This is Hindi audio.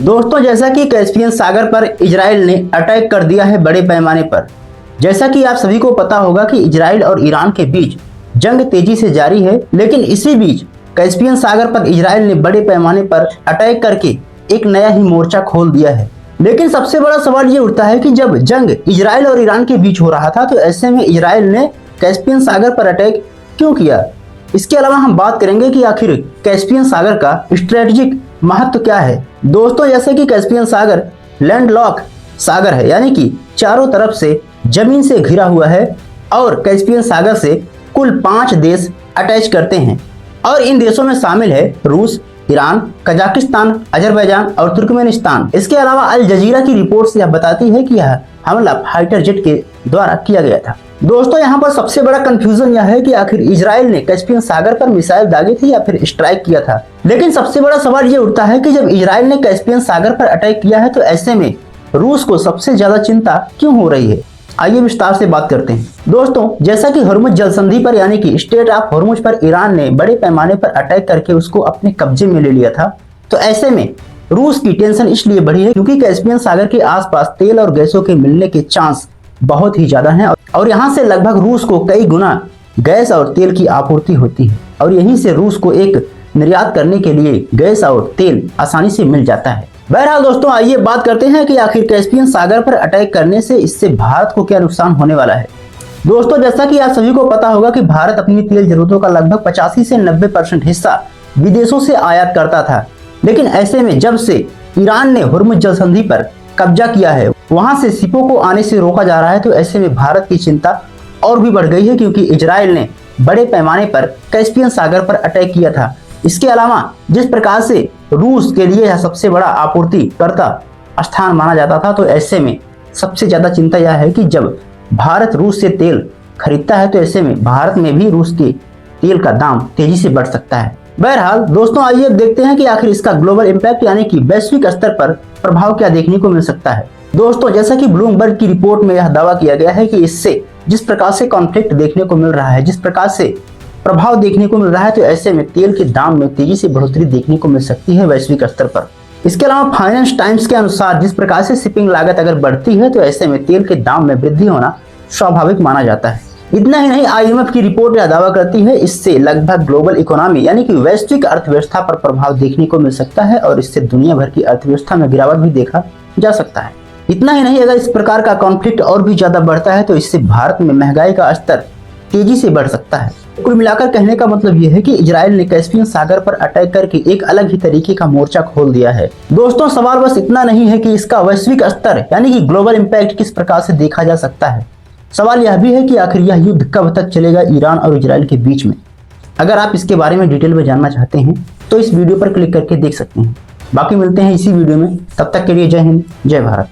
दोस्तों, जैसा कि कैस्पियन सागर पर इजराइल ने अटैक कर दिया है बड़े पैमाने पर। जैसा कि आप सभी को पता होगा कि इजराइल और ईरान के बीच जंग तेजी से जारी है, लेकिन इसी बीच कैस्पियन सागर पर इजराइल ने बड़े पैमाने पर अटैक करके एक नया ही मोर्चा खोल दिया है। लेकिन सबसे बड़ा सवाल ये उठता है कि जब जंग इजराइल और ईरान के बीच हो रहा था तो ऐसे में इजराइल ने कैस्पियन सागर पर अटैक क्यों किया। इसके अलावा हम बात करेंगे कि आखिर कैस्पियन सागर का स्ट्रेटेजिक महत्व क्या है। दोस्तों, जैसे कि कैस्पियन सागर लैंडलॉक सागर है, यानी कि चारों तरफ से जमीन से घिरा हुआ है और कैस्पियन सागर से कुल 5 देश अटैच करते हैं और इन देशों में शामिल है रूस, ईरान, कजाकिस्तान, अजरबैजान और तुर्कमेनिस्तान। इसके अलावा अल जजीरा की रिपोर्ट से यह बताती है कि यह हमला फाइटर जेट के द्वारा किया गया था। दोस्तों, यहाँ पर सबसे बड़ा कंफ्यूजन यह है कि आखिर इजराइल ने कैस्पियन सागर पर मिसाइल दागे थे या फिर स्ट्राइक किया था। लेकिन सबसे बड़ा सवाल ये उठता है कि जब इजराइल ने कैस्पियन सागर पर अटैक किया है तो ऐसे में रूस को सबसे ज्यादा चिंता क्यों हो रही है। आइए विस्तार से बात करते हैं। दोस्तों, जैसा कि हॉर्मुज जलसंधि पर यानी कि स्ट्रेट ऑफ हॉर्मुज पर ईरान ने बड़े पैमाने पर अटैक करके उसको अपने कब्जे में ले लिया था, तो ऐसे में रूस की टेंशन इसलिए बढ़ी है क्योंकि कैस्पियन सागर के आसपास तेल और गैसों के मिलने के चांस बहुत ही ज्यादा हैं और यहाँ से लगभग रूस को कई गुना गैस और तेल की आपूर्ति होती है और यहीं से रूस को एक निर्यात करने के लिए गैस और तेल आसानी से मिल जाता है। बहरहाल दोस्तों, आइए बात करते हैं कि आखिर कैस्पियन सागर पर अटैक करने से इससे भारत को क्या नुकसान होने वाला है। दोस्तों, जैसा कि आप सभी को पता होगा कि भारत अपनी तेल जरूरतों का लगभग 85 से 90% हिस्सा विदेशों से आयात करता था, लेकिन ऐसे में जब से ईरान ने हॉर्मुज जलसंधि पर कब्जा किया है, वहां से शिपों को आने से रोका जा रहा है, तो ऐसे में भारत की चिंता और भी बढ़ गई है क्योंकि इजराइल ने बड़े पैमाने पर कैस्पियन सागर पर अटैक किया था। इसके अलावा जिस प्रकार से रूस के लिए यह सबसे बड़ा आपूर्तिकर्ता स्थान माना जाता था, तो ऐसे में सबसे ज्यादा चिंता यह है कि जब भारत रूस से तेल खरीदता है तो ऐसे में भारत में भी रूस के तेल का दाम तेजी से बढ़ सकता है। बहरहाल दोस्तों, आइए अब देखते हैं कि आखिर इसका ग्लोबल इंपैक्ट यानी कि वैश्विक स्तर पर प्रभाव क्या देखने को मिल सकता है। दोस्तों, जैसा कि ब्लूमबर्ग की रिपोर्ट में यह दावा किया गया है कि इससे जिस प्रकार से कॉन्फ्लिक्ट देखने को मिल रहा है, जिस प्रकार से प्रभाव देखने को मिल रहा है, तो ऐसे में तेल के दाम में तेजी से बढ़ोतरी देखने को मिल सकती है वैश्विक स्तर पर। इसके अलावा फाइनेंस टाइम्स के अनुसार जिस प्रकार से शिपिंग लागत अगर बढ़ती है तो ऐसे में तेल के दाम में वृद्धि होना स्वाभाविक माना जाता है। इतना ही नहीं, IMF की रिपोर्ट यह दावा करती है इससे लगभग ग्लोबल इकोनॉमी यानी कि वैश्विक अर्थव्यवस्था पर प्रभाव देखने को मिल सकता है और इससे दुनिया भर की अर्थव्यवस्था में गिरावट भी देखा जा सकता है। इतना ही नहीं, अगर इस प्रकार का कॉन्फ्लिक्ट और भी ज्यादा बढ़ता है तो इससे भारत में महंगाई का स्तर तेजी से बढ़ सकता है। कुल मिलाकर कहने का मतलब यह है कि इजराइल ने कैस्पियन सागर पर अटैक करके एक अलग ही तरीके का मोर्चा खोल दिया है। दोस्तों, सवाल बस इतना नहीं है कि इसका वैश्विक स्तर यानी कि ग्लोबल इंपैक्ट किस प्रकार से देखा जा सकता है, सवाल यह भी है कि आखिर यह युद्ध कब तक चलेगा ईरान और इजराइल के बीच में। अगर आप इसके बारे में डिटेल में जानना चाहते हैं तो इस वीडियो पर क्लिक करके देख सकते हैं। बाकी मिलते हैं इसी वीडियो में, तब तक के लिए जय हिंद, जय भारत।